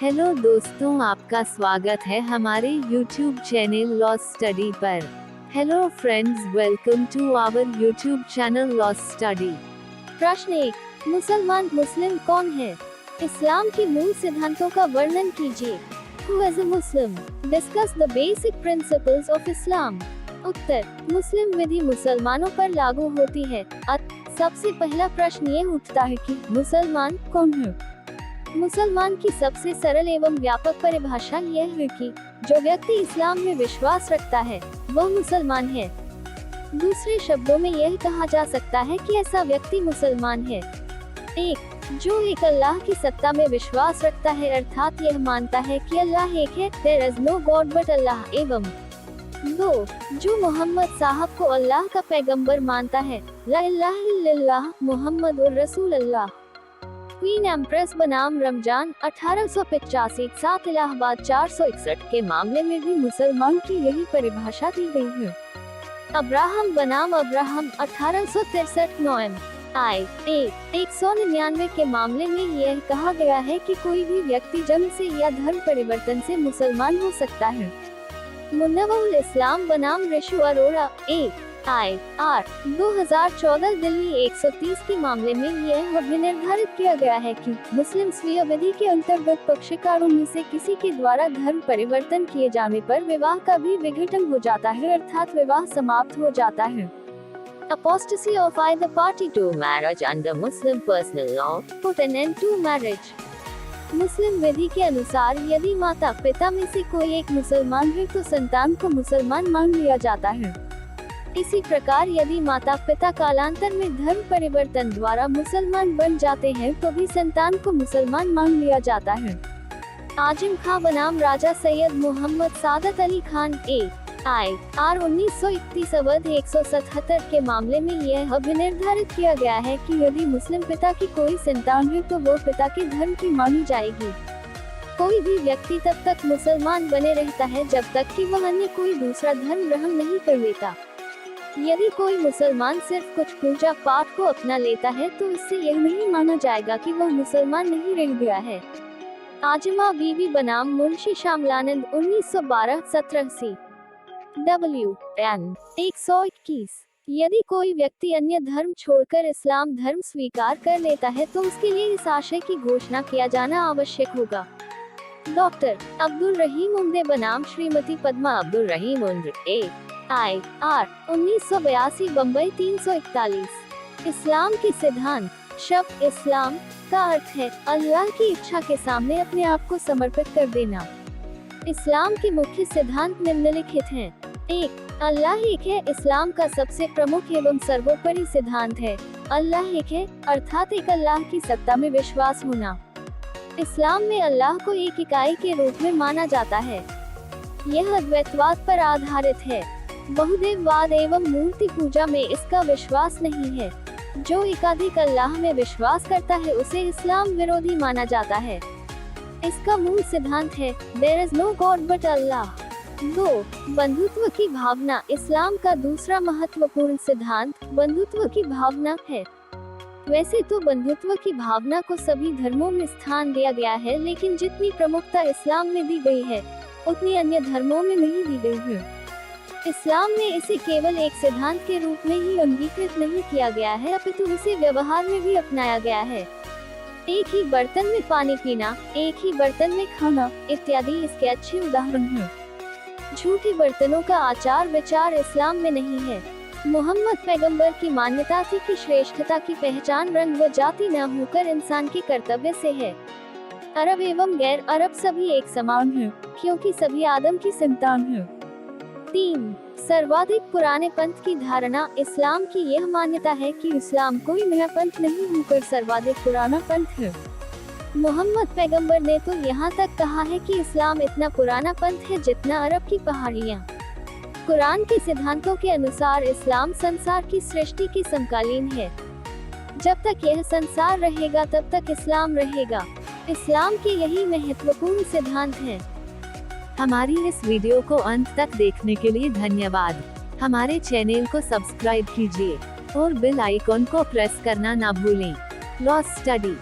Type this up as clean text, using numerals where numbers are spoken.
Hello दोस्तों, आपका स्वागत है हमारे YouTube चैनल लॉस स्टडी पर। Hello friends, welcome to our YouTube channel Laws Study. प्रश्न 1, मुस्लिम कौन है? इस्लाम के मूल सिद्धांतों का वर्णन कीजिए। Who is a Muslim? Discuss the basic principles of Islam. उत्तर, मुस्लिम विधि मुसलमानों पर लागू होती है। सबसे पहला प्रश्न ये उठता है कि मुसलमान कौन है? मुसलमान की सबसे सरल एवं व्यापक परिभाषा यह है कि जो व्यक्ति इस्लाम में विश्वास रखता है वह मुसलमान है। दूसरे शब्दों में यह कहा जा सकता है कि ऐसा व्यक्ति मुसलमान है। 1. जो एक अल्लाह की सत्ता में विश्वास रखता है, अर्थात यह मानता है कि अल्लाह एक है, there is no God but Allah। एवं 2. जो मोहम्मद साहब को अल्लाह का पैगंबर मानता है, ला इलाहा इल्लल्लाह मुहम्मदुर रसूलुल्लाह। क्वीन एम्प्रेस बनाम रमजान 1885 7 इलाहाबाद 461 के मामले में भी मुसलमान की यही परिभाषा दी गई है। अब्राहम बनाम अब्राहम 1863 9 199 के मामले में यह कहा गया है कि कोई भी व्यक्ति जन्म से या धर्म परिवर्तन से मुसलमान हो सकता है। मुन्नवुल इस्लाम बनाम रिशु अरोड़ा AIR 2014 दिल्ली 130 के मामले में यह भी निर्धारित किया गया है कि मुस्लिम स्वीय विधि के अंतर्गत पक्षकारों में से किसी के द्वारा धर्म परिवर्तन किए जाने पर विवाह का भी विघटन हो जाता है, अर्थात विवाह समाप्त हो जाता है। Apostasy of either party to marriage under Muslim personal law put an end to marriage। मुस्लिम विधि के अनुसार यदि माता पिता में से कोई एक मुसलमान है तो संतान को मुसलमान मान लिया जाता है। इसी प्रकार यदि माता पिता कालांतर में धर्म परिवर्तन द्वारा मुसलमान बन जाते हैं तो भी संतान को मुसलमान मान लिया जाता है। आजिम खां बनाम राजा सैयद मोहम्मद सादत अली खान AIR 1931 अवध 177 के मामले में यह भी निर्धारित किया गया है कि यदि मुस्लिम पिता की कोई संतान है तो वो पिता के धर्म की मानी जाएगी। कोई भी व्यक्ति तब तक मुसलमान बने रहता है जब तक कि वह अन्य कोई दूसरा धर्म ग्रहण नहीं कर लेता। यदि कोई मुसलमान सिर्फ कुछ पूजा पाठ को अपना लेता है तो इससे यह नहीं माना जाएगा कि वह मुसलमान नहीं रह गया है। आजमा बीबी बनाम मुंशी श्यामलानंद 1912 17 C WN 121। यदि कोई व्यक्ति अन्य धर्म छोड़कर इस्लाम धर्म स्वीकार कर लेता है तो उसके लिए इस आशय की घोषणा किया जाना आवश्यक होगा। डॉक्टर अब्दुल रहीम उमदे बनाम श्रीमती पद्मा अब्दुल रहीम उमदे AIR 1982 बम्बई 341। इस्लाम के सिद्धांत। शब्द इस्लाम का अर्थ है अल्लाह की इच्छा के सामने अपने आप को समर्पित कर देना। इस्लाम के मुख्य सिद्धांत निम्नलिखित हैं। 1. अल्लाह एक है इस्लाम का सबसे प्रमुख एवं सर्वोपरि सिद्धांत है। अल्लाह एक है अर्थात एक अल्लाह की सत्ता में विश्वास होना। इस्लाम में अल्लाह को एक इकाई के रूप में माना जाता है। यह अद्वैतवाद पर आधारित है। बहुदेववाद एवं मूर्ति पूजा में इसका विश्वास नहीं है। जो एकाधिक अल्लाह में विश्वास करता है उसे इस्लाम विरोधी माना जाता है। इसका मूल सिद्धांत है There is no God but Allah। 2. बंधुत्व की भावना। इस्लाम का दूसरा महत्वपूर्ण सिद्धांत बंधुत्व की भावना है। वैसे तो बंधुत्व की भावना को सभी धर्मों में स्थान दिया गया है, लेकिन जितनी प्रमुखता इस्लाम में दी गई है उतनी अन्य धर्मों में नहीं दी गई है। इस्लाम में इसे केवल एक सिद्धांत के रूप में ही अंगीकृत नहीं किया गया है, अपितु इसे व्यवहार में भी अपनाया गया है। एक ही बर्तन में पानी पीना, एक ही बर्तन में खाना इत्यादि इसके अच्छे उदाहरण हैं। झूठे बर्तनों का आचार विचार इस्लाम में नहीं है। मोहम्मद पैगंबर की मान्यता थी कि श्रेष्ठता की पहचान रंग व जाति न होकर इंसान के कर्तव्य से है। अरब एवं गैर अरब सभी एक समान हैं, क्योंकि सभी आदम की संतान हैं। 3. सर्वाधिक पुराने पंथ की धारणा। इस्लाम की यह मान्यता है कि इस्लाम कोई नया पंथ नहीं होकर सर्वाधिक पुराना पंथ है। मोहम्मद पैगंबर ने तो यहाँ तक कहा है कि इस्लाम इतना पुराना पंथ है जितना अरब की पहाड़ियाँ। कुरान के सिद्धांतों के अनुसार इस्लाम संसार की सृष्टि के समकालीन है। जब तक यह संसार रहेगा तब तक इस्लाम रहेगा। इस्लाम के यही महत्वपूर्ण सिद्धांत हैं। हमारी इस वीडियो को अंत तक देखने के लिए धन्यवाद। हमारे चैनल को सब्सक्राइब कीजिए और बेल आइकॉन को प्रेस करना ना भूलें। Loss study.